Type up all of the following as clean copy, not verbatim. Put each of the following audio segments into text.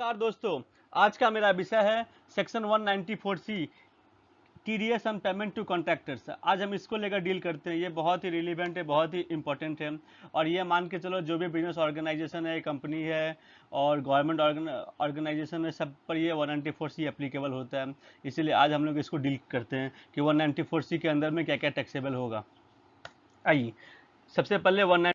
नमस्कार दोस्तों। आज का मेरा विषय है section 194C TDS and payment to contractors. आज हम इसको लेकर डील करते हैं। ये बहुत ही रिलीवेंट है, बहुत ही इंपॉर्टेंट है। और ये मान के चलो जो भी बिजनेस ऑर्गेनाइजेशन है, कंपनी है और गवर्नमेंट ऑर्गेनाइजेशन है, सब पर ये 194C एप्लीकेबल होता है। इसीलिए आज हम लोग इसको डील करते हैं कि 194C के अंदर में क्या क्या टैक्सेबल होगा। आइए सबसे पहले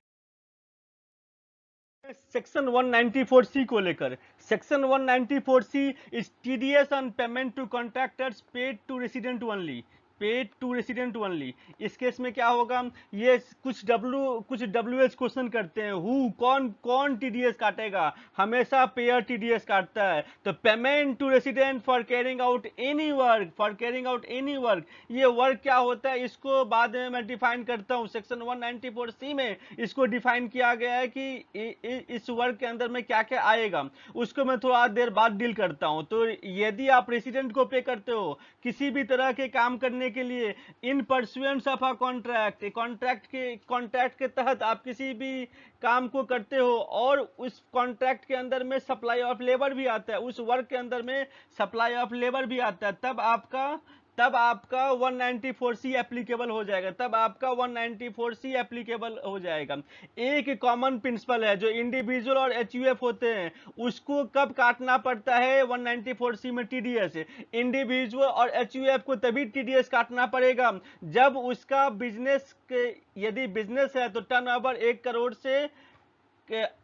सेक्शन 194C को लेकर। Section 194C is TDS on payment to contractors paid to resident only. Paid to resident only. इस केस में क्या होगा, ये कुछ डब्ल्यूएच क्वेश्चन करते हैं। कौन कौन टीडीएस काटेगा? हमेशा पेयर टीडीएस काटता है। तो payment to resident for carrying out any work, for carrying out any work. ये वर्क क्या होता है इसको बाद में मैं डिफाइन करता हूँ। सेक्शन 194C में इसको डिफाइन किया गया है कि इस वर्क के अंदर में क्या क्या आएगा, उसको मैं थोड़ा देर बाद डील करता हूं। तो यदि आप रेसिडेंट को पे करते हो किसी भी तरह के काम करने के लिए इन pursuance of a contract, contract के तहत आप किसी भी काम को करते हो और उस कॉन्ट्रैक्ट के अंदर में सप्लाई ऑफ लेबर भी आता है, उस वर्क के अंदर में सप्लाई ऑफ लेबर भी आता है, तब आपका 194C एप्लीकेबल हो जाएगा। तब आपका 194C एप्लीकेबल हो जाएगा। एक कॉमन प्रिंसिपल है, जो इंडिविजुअल और एचयूएफ होते हैं उसको कब काटना पड़ता है 194C में टीडीएस। इंडिविजुअल और एचयूएफ को तभी टीडीएस काटना पड़ेगा जब उसका बिजनेस के, यदि बिजनेस है तो टर्नओवर 1 करोड़ से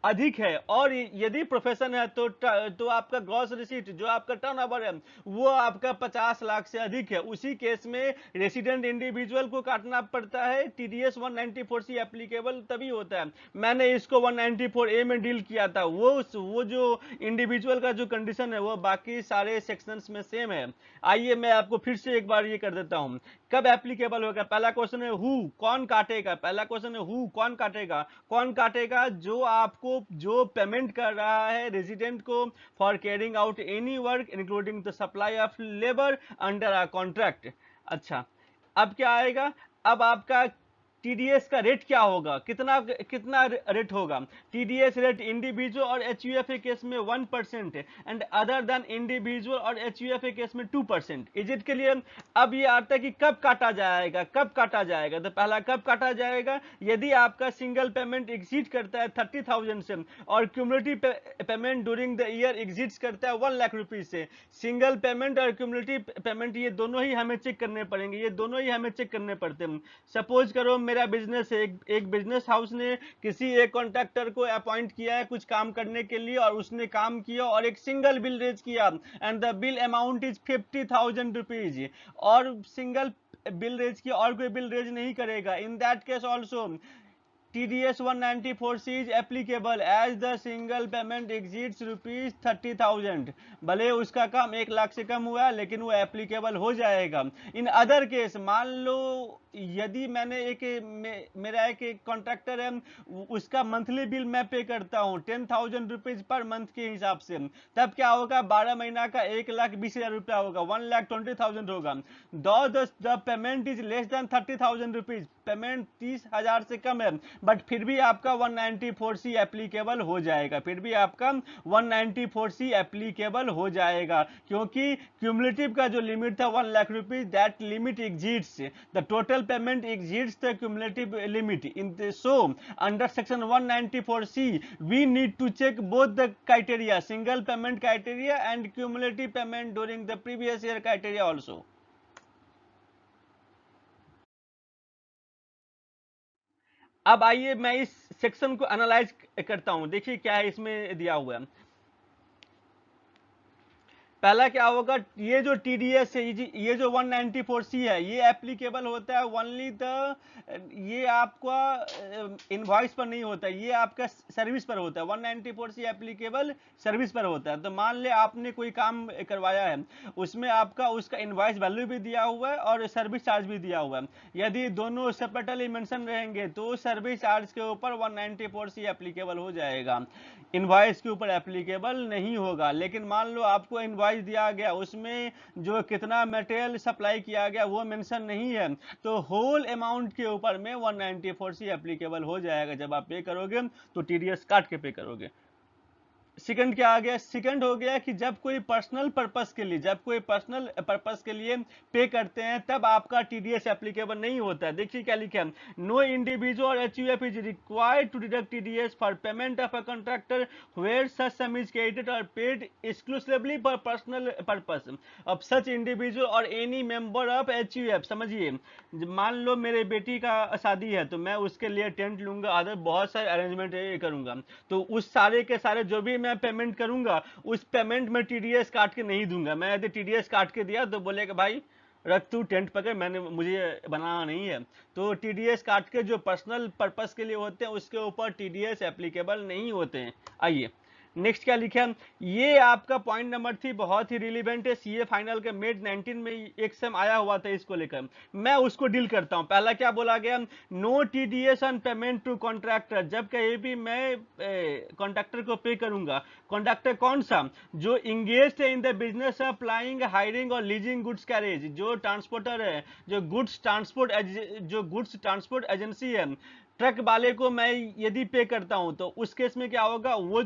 अधिक है, और यदि प्रोफेशन है तो आपका ग्रॉस रिसीट, जो आपका टर्नओवर है, वो आपका 50 लाख से अधिक है। उसी केस में रेसिडेंट इंडिविजुअल को काटना पड़ता है। टीडीएस 194C एप्लीकेबल तभी होता है। मैंने इसको 194A में डील किया था। वो जो इंडिविजुअल का जो कंडीशन है वो बाकी सारे सेक्शंस में सेम है। आइए मैं आपको फिर से एक बार ये कर देता हूं, कब एप्लीकेबल होगा। पहला क्वेश्चन है कौन काटेगा। पहला क्वेश्चन है कौन काटेगा। कौन काटेगा? जो आपको जो पेमेंट कर रहा है रेजिडेंट को for carrying out any work including the supply of labour under a contract. अच्छा, अब क्या आएगा? अब आपका टीडीएस का रेट क्या होगा, कितना कितना रेट होगा? TDS rate individual or HUF case में 1% and other than individual or HUF case में 2%। इजिट के लिए अब ये आता है कि कब काटा जाएगा, कब काटा जाएगा। तो पहला कब काटा जाएगा, यदि आपका सिंगल पेमेंट एग्जीट करता है 30,000 से और cumulative payment during the year exit करता है 1 लाख रुपीज से। सिंगल पेमेंट और क्यूमुलेटिव पेमेंट ये दोनों ही हमें चेक करने पड़ेंगे, ये दोनों ही हमें चेक करने पड़ते हैं। सपोज करो मेरा बिजनेस है, एक बिजनेस हाउस ने किसी एक कॉन्ट्रैक्टर को अपॉइंट किया है कुछ काम करने के लिए, और उसने काम किया और एक सिंगल बिल रेज किया and the bill amount is 50,000 rupees, और सिंगल बिल रेज किया और कोई बिल रेज नहीं करेगा। In that case also TDS 194C is applicable as the single payment exceeds rupees 30,000। भले उसका काम 1 लाख से कम हुआ लेकिन वो एप्लीकेबल हो जाएगा। इन अदर केस, मान लो यदि मैंने मेरा एक कॉन्ट्रैक्टर है, उसका मंथली बिल मैं पे करता हूँ 10,000 रुपीज पर मंथ के हिसाब से, तब क्या होगा? 12 महीना का 1,20,000 रुपया होगा, 1,20,000 होगा। The payment is less than 30,000 rupees, payment 30,000 से कम है, बट फिर भी आपका 194C एप्लीकेबल हो जाएगा। फिर भी आपका 194C एप्लीकेबल हो जाएगा, क्योंकि क्यूमुलेटिव का जो लिमिट था 1 lakh rupees, that limit exceeds the total payment, exceeds the cumulative limit. So under section 194C we need to check both the criteria, single payment criteria and cumulative payment during the previous year criteria also। अब आइए मैं इस section को analyse करता हूं। देखिए क्या है इसमें दिया हुआ है। पहला क्या होगा, ये जो टीडीएस है, ये जो 194C है, ये एप्लीकेबल होता है ओनली द, ये आपका इनवॉइस पर नहीं होता है, ये आपका सर्विस पर होता है। 194C एप्लीकेबल सर्विस पर होता है। तो मान ले आपने कोई काम करवाया है, उसमें आपका उसका इनवॉइस वैल्यू भी दिया हुआ है और सर्विस चार्ज भी दिया हुआ है। यदि दोनों सेपरेटली मेंशन रहेंगे तो सर्विस चार्ज के ऊपर 194C एप्लीकेबल हो जाएगा, इनवॉइस के ऊपर एप्लीकेबल नहीं होगा। लेकिन मान लो आपको इनवॉइस दिया गया, उसमें जो कितना मटेरियल सप्लाई किया गया वो मेंशन नहीं है, तो होल अमाउंट के ऊपर में 194C एप्लीकेबल हो जाएगा। जब आप पे करोगे तो टीडीएस काट के पे करोगे। सेकंड क्या आ गया, सेकंड हो गया कि जब कोई पर्सनल पर्पस के लिए, जब कोई पर्सनल पर्पस के लिए पे करते हैं तब आपका टीडीएस एप्लीकेबल नहीं होता है। देखिए क्या लिखा है, no individual or HUF is required to deduct TDS for payment of a contractor where such sum is credited or paid exclusively for personal purpose of such individual or any member of HUF. समझिए, मान लो मेरे बेटी का शादी है तो मैं उसके लिए टेंट लूंगा, अदर बहुत सारे अरेंजमेंट करूंगा, तो उस सारे के सारे जो भी मैं पेमेंट करूंगा उस पेमेंट में टीडीएस काट के नहीं दूंगा। मैं यदि टीडीएस काट के दिया तो बोलेगा भाई रख तू टेंट पकड़, मैंने मुझे बनाना नहीं है। तो टीडीएस काट के जो पर्सनल पर्पस के लिए होते हैं उसके ऊपर टीडीएस एप्लीकेबल नहीं होते हैं। आइए नेक्स्ट क्या लिखा है, ये आपका पॉइंट नंबर 3 बहुत ही रिलीवेंट है। सीए फाइनल के मेड 19 में एक सेम आया हुआ था इसको लेकर, मैं उसको डील करता हूं। पहला क्या बोला गया, no TDS on payment to contractor. जब कहीं भी मैं कॉन्ट्रैक्टर को पे करूंगा, कॉन्ट्रैक्टर कौन सा, जो इंगेज है in the business of flying hiring और लीजिंग गुड्स कैरेज, जो ट्रांसपोर्टर है, जो गुड्स ट्रांसपोर्ट एजेंसी है, ट्रक वाले को मैं यदि पे करता हूं तो उस केस में क्या होगा, वो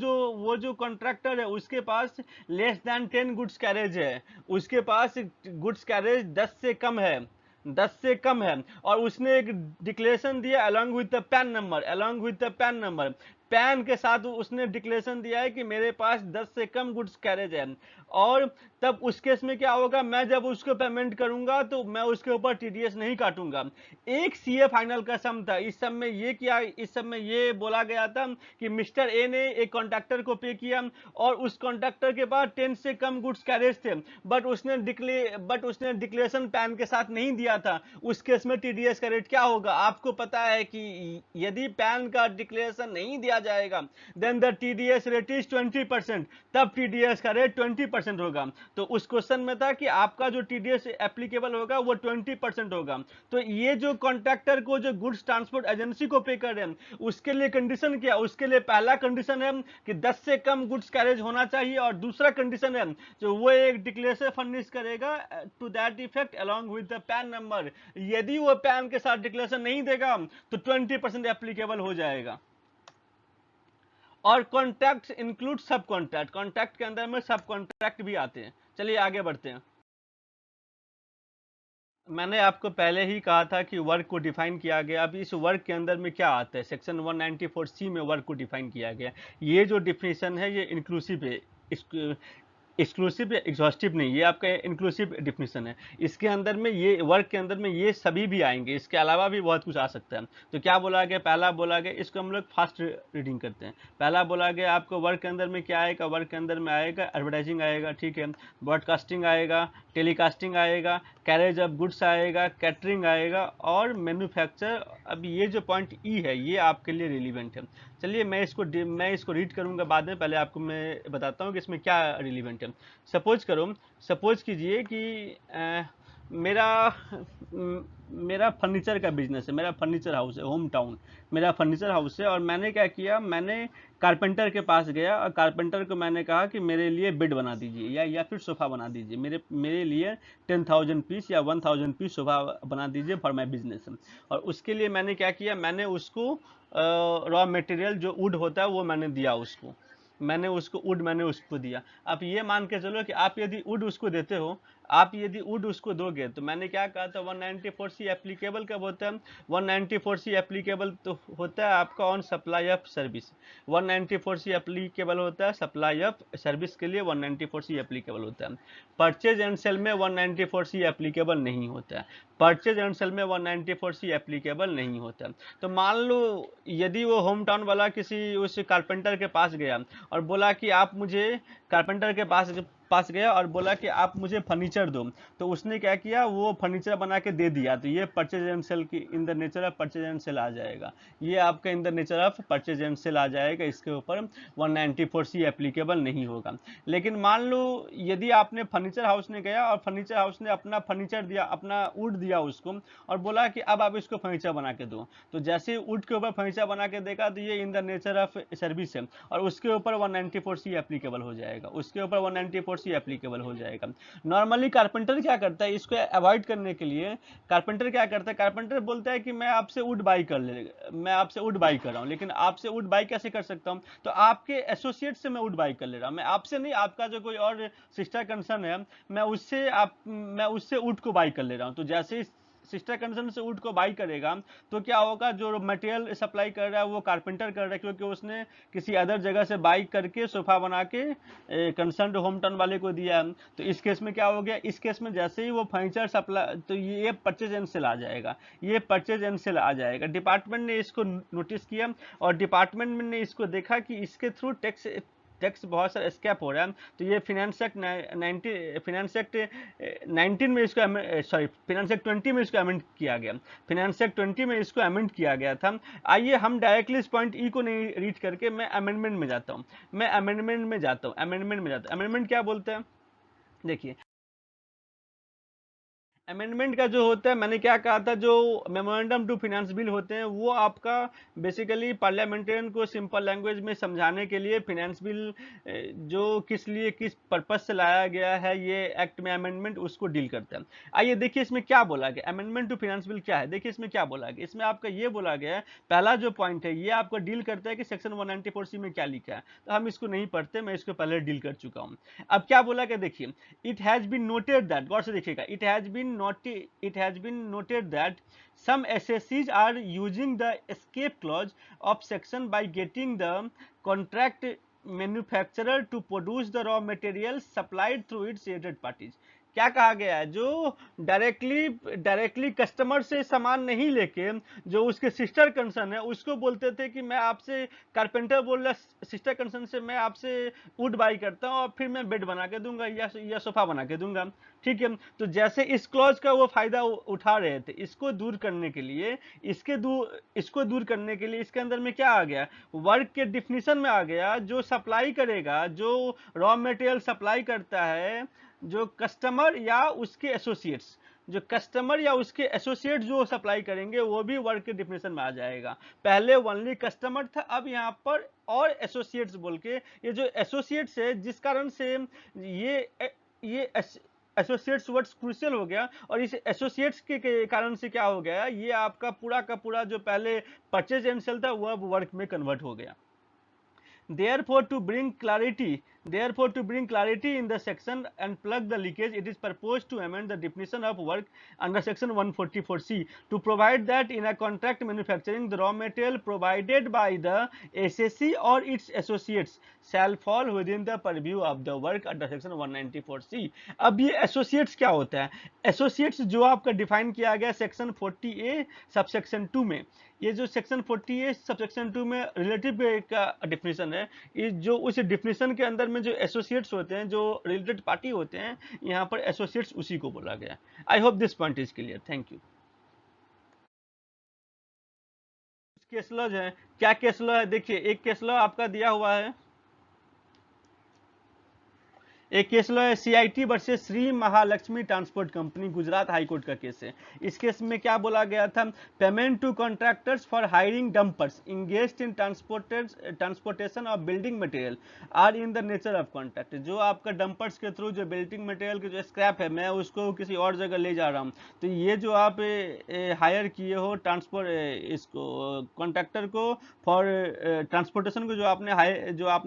जो कॉन्ट्रैक्टर है उसके पास लेस देन 10 गुड्स कैरेज है, उसके पास गुड्स कैरेज 10 से कम है, 10 से कम है, और उसने एक डिक्लेरेशन दिया along with the PAN number, along with the PAN number, pan के साथ उसने डिक्लेरेशन दिया है कि मेरे पास 10 से कम गुड्स कैरेज है। और तब उस केस में क्या होगा, मैं जब उसको पेमेंट करूंगा तो मैं उसके ऊपर टीडीएस नहीं काटूंगा। एक सीए फाइनल का सम था, इस सम में ये किया, इस सम में ये बोला गया था कि मिस्टर ए ने एक कॉन्ट्रैक्टर को पे किया और उस कॉन्ट्रैक्टर के पास 10 से कम गुड्स कैरेज थे, बट उसने डिक्लेरेशन पैन के साथ नहीं दिया था। उस केस में टीडीएस का रेट क्या होगा, आपको पता है कि यदि पैन का डिक्लेरेशन नहीं दिया जाएगा then the TDS rate is 20%, तब टीडीएस का रेट 20% होगा। तो उस क्वेश्चन में था कि आपका जो टीडीएस एप्लीकेबल होगा वो 20% होगा। तो ये जो कॉन्ट्रैक्टर को जो गुड्स ट्रांसपोर्ट एजेंसी को पे कर रहे हैं उसके लिए कंडीशन क्या, उसके लिए पहला कंडीशन है कि 10 से कम गुड्स कैरेज होना चाहिए, और दूसरा कंडीशन है जो वो एक डिक्लेरेशन फर्निश करेगा to that effect along with the PAN number. यदि वो पैन के साथ डिक्लेरेशन नहीं देगा तो 20% एप्लीकेबल हो जाएगा। और कॉन्ट्रैक्ट इंक्लूड सब कॉन्ट्रैक्ट, कॉन्ट्रैक्ट के अंदर में सब कॉन्ट्रैक्ट भी आते हैं। चलिए आगे बढ़ते हैं। मैंने आपको पहले ही कहा था कि वर्क को डिफाइन किया गया। अब इस वर्क के अंदर में क्या आता है, सेक्शन 194C में वर्क को डिफाइन किया गया। ये जो डिफिनेशन है ये इंक्लूसिव है, एक्सक्लूसिव या एग्जॉस्टिव नहीं, ये आपका इंक्लूसिव डिफिनेशन है। इसके अंदर में ये वर्क के अंदर में ये सभी भी आएंगे, इसके अलावा भी बहुत कुछ आ सकता है। तो क्या बोला गया, पहला बोला गया, इसको हम लोग फास्ट रीडिंग करते हैं। पहला बोला गया आपको वर्क के अंदर में क्या आएगा, वर्क के अंदर में आएगा एडवर्टाइजिंग आएगा, ठीक है, ब्रॉडकास्टिंग आएगा, टेलीकास्टिंग आएगा, कैरेज ऑफ गुड्स आएगा, कैटरिंग आएगा और मैन्युफैक्चर। अब ये जो पॉइंट ई है ये आपके लिए रिलीवेंट है। चलिए मैं इसको रीड करूंगा बाद में, पहले आपको मैं बताता हूँ कि इसमें क्या रिलीवेंट है। सपोज कीजिए कि मेरा मेरा फर्नीचर का बिजनेस है, मेरा फर्नीचर हाउस है, होम टाउन मेरा फर्नीचर हाउस है। और मैंने क्या किया, मैंने कारपेंटर के पास गया और कारपेंटर को मैंने कहा कि मेरे लिए बेड बना दीजिए या फिर सोफ़ा बना दीजिए, मेरे लिए 10,000 पीस या 1,000 पीस सोफ़ा बना दीजिए फॉर माई बिजनेस। और उसके लिए मैंने क्या किया, मैंने उसको रॉ मटेरियल जो वुड होता है वो मैंने दिया उसको, मैंने उसको दिया। आप ये मान के चलो कि आप यदि वुड उसको देते हो, आप यदि वुड उसको दोगे, तो मैंने क्या कहा था 194C एप्लीकेबल कब होता है, 194C एप्लीकेबल तो होता है आपका on supply of service. 194C applicable होता है सप्लाई ऑफ सर्विस के लिए, 194C एप्लीकेबल होता है। परचेज एंड सेल में 194C एप्लीकेबल नहीं होता है, परचेज एंड सेल में 194C एप्लीकेबल नहीं होता। तो मान लो यदि वो होम टाउन वाला किसी उस कारपेंटर के पास गया और बोला कि आप मुझे, कारपेंटर के पास गया और बोला कि आप मुझे फर्नीचर दो, तो उसने क्या किया, वो फर्नीचर बना के दे दिया, तो ये परचेज एंड सेल की in the nature of purchase and sale आ जाएगा, ये आपका in the nature of purchase and sale आ जाएगा। इसके ऊपर 194C एप्लीकेबल नहीं होगा। लेकिन मान लो यदि आपने फर्नीचर हाउस ने गया और फर्नीचर हाउस ने अपना फर्नीचर दिया, अपना वुड दिया उसको और बोला कि अब आप इसको फर्नीचर बना के दो, तो जैसे वुड के ऊपर फर्नीचर बना के देगा तो ये इन द नेचर ऑफ सर्विस है और उसके ऊपर 194C एप्लीकेबल हो जाएगा, उसके ऊपर 194 194C एप्लीकेबल हो जाएगा। नॉर्मली कारपेंटर क्या करता है, इसको अवॉइड करने के लिए कारपेंटर क्या करता है, कारपेंटर बोलता है कि मैं आपसे वुड बाई कर रहा हूँ, लेकिन आपसे वुड बाई कैसे कर सकता हूँ, तो आपके एसोसिएट से मैं वुड बाई कर ले रहा हूँ, मैं आपसे नहीं, आपका जो कोई और सिस्टर कंसर्न है मैं उससे वुड को बाई कर ले रहा हूँ। तो जैसे ही सिस्टर कंसर्न से वुड को बाई करेगा तो क्या होगा, जो मटेरियल सप्लाई कर रहा है वो कारपेंटर कर रहा है, क्योंकि उसने किसी अदर जगह से बाई करके सोफा बना के कंसर्न होम टाउन वाले को दिया। तो इस केस में क्या हो गया, इस केस में जैसे ही वो फर्नीचर सप्लाई, तो ये परचेज एंड सेल आ जाएगा, ये परचेज एंड सेल आ जाएगा। डिपार्टमेंट ने इसको नोटिस किया और डिपार्टमेंट ने इसको देखा कि इसके थ्रू टैक्स बहुत सारा स्कैप हो रहा है, तो ये फाइनेंस एक्ट 19 में इसको फाइनेंस एक्ट 20 में इसको अमेंड किया गया, फाइनेंस एक्ट 20 में इसको अमेंड किया गया था। आइए हम डायरेक्टली इस पॉइंट ई को नहीं रीड करके मैं अमेंडमेंट में जाता हूँ, अमेंडमेंट क्या बोलते हैं, देखिए अमेंडमेंट का जो होता है, मैंने क्या कहा था, जो मेमोरेंडम टू फिनेंस बिल होते हैं वो आपका बेसिकली पार्लियामेंटेरियन को सिंपल लैंग्वेज में समझाने के लिए फिनेंस बिल जो किस पर्पस से लाया गया है ये एक्ट में अमेंडमेंट, उसको डील करता है। आइए देखिए इसमें क्या बोला गया, अमेंडमेंट टू फिनेंस बिल क्या है, देखिए इसमें क्या बोला गया, इसमें आपका ये बोला गया है, पहला जो पॉइंट है ये आपको डील करता है कि सेक्शन 194C में क्या लिखा है, तो हम इसको नहीं पढ़ते, मैं इसको पहले डील कर चुका हूँ। अब क्या बोला गया, देखिए it has been noted that, गौर से देखिएगा, it has been noted that some SSCs are using the escape clause of section by getting the contract manufacturer to produce the raw materials supplied through its related parties। क्या कहा गया है, जो directly customer से सामान नहीं लेके जो उसके सिस्टर कंसर्न है उसको बोलते थे कि मैं आपसे, कारपेंटर बोल रहा सिस्टर कंसर्न से मैं आपसे वुड बाई करता हूँ और फिर मैं बेड बना के दूंगा या सोफा बना के दूंगा, ठीक है। तो जैसे इस क्लॉज का वो फायदा उठा रहे थे, इसको दूर करने के लिए इसके अंदर में क्या आ गया, वर्क के डिफिनीशन में आ गया, जो सप्लाई करेगा, जो रॉ मटेरियल सप्लाई करता है, जो कस्टमर या उसके एसोसिएट जो सप्लाई करेंगे वो भी वर्क के डिफिनेशन में आ जाएगा। पहले ओनली कस्टमर था, अब यहाँ पर और एसोसिएट्स बोल के, ये जो एसोसिएट्स है जिस कारण से ये एसोसिएट्स वर्ड्स क्रूशियल हो गया, और इस एसोसिएट्स के कारण से क्या हो गया, ये आपका पूरा का पूरा जो पहले परचेज एंड सेल था वो अब वर्क में कन्वर्ट हो गया। Therefore, to bring clarity in the section and plug the leakage, it is proposed to amend the definition of work under section 144C to provide that in a contract manufacturing, the raw material provided by the SSC or its associates shall fall within the purview of the work under section 194C। अब ये associates क्या होता है, associates जो आपका define किया गया section 40A subsection 2 में, ये जो सेक्शन 40A सबसेक्शन 2 में रिलेटिव का डिफिनेशन है, ये जो उस डिफिनेशन के अंदर में जो एसोसिएट्स होते हैं, जो रिलेटेड पार्टी होते हैं, यहाँ पर एसोसिएट्स उसी को बोला गया। I hope this point is clear, thank you. Case laws है, क्या केस लॉ है, देखिए एक केस लॉ आपका दिया हुआ है, एक केस है CIT versus Shri Mahalakshmi transport company, Gujarat high court का केस है। इस केस में क्या बोला गया था, payment to contractors for hiring dumpers engaged in transportation of building material are in the nature of contract. जो आपका डंपर्स के थ्रू जो बिल्डिंग मटेरियल के जो स्क्रैप है, मैं उसको किसी और जगह ले जा रहा हूँ, तो ये जो आप हायर किए हो ट्रांसपोर्ट इसको कॉन्ट्रैक्टर को फॉर ट्रांसपोर्टेशन को जो आपने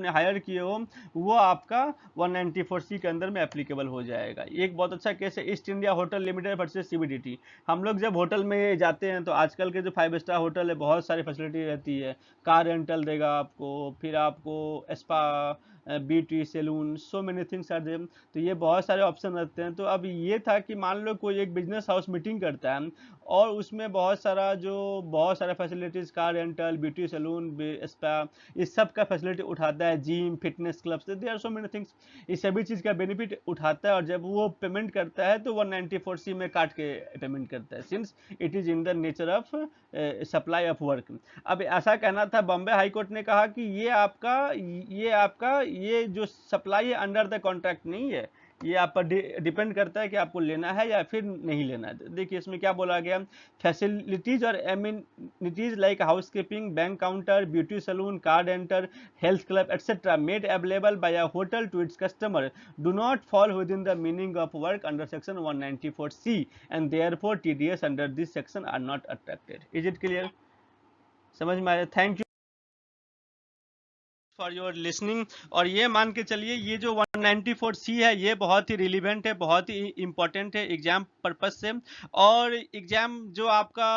हायर किए हो, वो आपका 194C के अंदर में एप्लीकेबल हो जाएगा। एक बहुत अच्छा केस है east India hotel limited versus CBDT। हम लोग जब होटल में जाते हैं तो आजकल के जो 5 स्टार होटल है बहुत सारी फैसिलिटी रहती है, कार रेंटल देगा आपको, फिर आपको spa, beauty salon, so many things are there, तो ये बहुत सारे ऑप्शन रहते हैं। तो अब ये था कि मान लो कोई एक बिजनेस हाउस मीटिंग करता है और उसमें बहुत सारा facilities, car rental, beauty salon, spa, इस सब का फैसिलिटी उठाता है, gym, fitness clubs, there are so many things, इस सभी चीज़ का बेनिफिट उठाता है। और जब वो पेमेंट करता है तो 194C में काट के पेमेंट करता है, since it is in the nature of supply of work. अब ऐसा कहना था, बॉम्बे हाई कोर्ट ने कहा कि ये जो सप्लाई है अंडर द कॉन्ट्रैक्ट नहीं है, ये आप पर डिपेंड करता है कि आपको लेना है या फिर नहीं लेना है। देखिए इसमें क्या बोला गया, फैसिलिटीज और amenities like housekeeping, bank counter, beauty salon, car renter, health club etcetera made available by a hotel to its customer do not fall within the meaning of work under section 194C and therefore TDS under this section are not attracted. Is it clear? समझ में आया? Thank you for your listening. और ये मान के चलिए ये जो 194C है ये बहुत ही रिलीवेंट है, बहुत ही इंपॉर्टेंट है एग्जाम पर्पज से। और एग्जाम जो आपका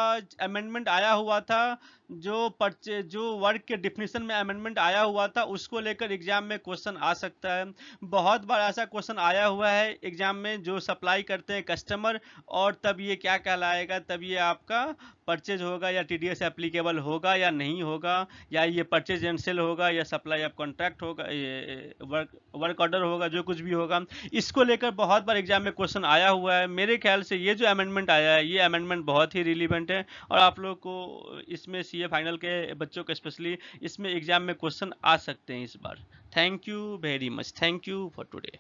अमेंडमेंट आया हुआ था, जो वर्क के डिफिनीशन में अमेंडमेंट आया हुआ था उसको लेकर एग्जाम में क्वेश्चन आ सकता है। बहुत बार ऐसा क्वेश्चन आया हुआ है एग्जाम में, जो सप्लाई करते हैं कस्टमर, और तब ये क्या कहलाएगा, तब ये आपका परचेज होगा या टीडीएस एप्लीकेबल होगा या नहीं होगा, या ये परचेज एंड सेल होगा या सप्लाई ऑफ कॉन्ट्रैक्ट होगा, ये वर्क ऑर्डर होगा, जो कुछ भी होगा। इसको लेकर बहुत बार एग्जाम में क्वेश्चन आया हुआ है। मेरे ख्याल से ये जो अमेंडमेंट आया है ये अमेंडमेंट बहुत ही रिलीवेंट है, और आप लोग को इसमें सीए फाइनल के बच्चों को स्पेशली इसमें एग्जाम में क्वेश्चन आ सकते हैं इस बार। Thank you very much, thank you for today.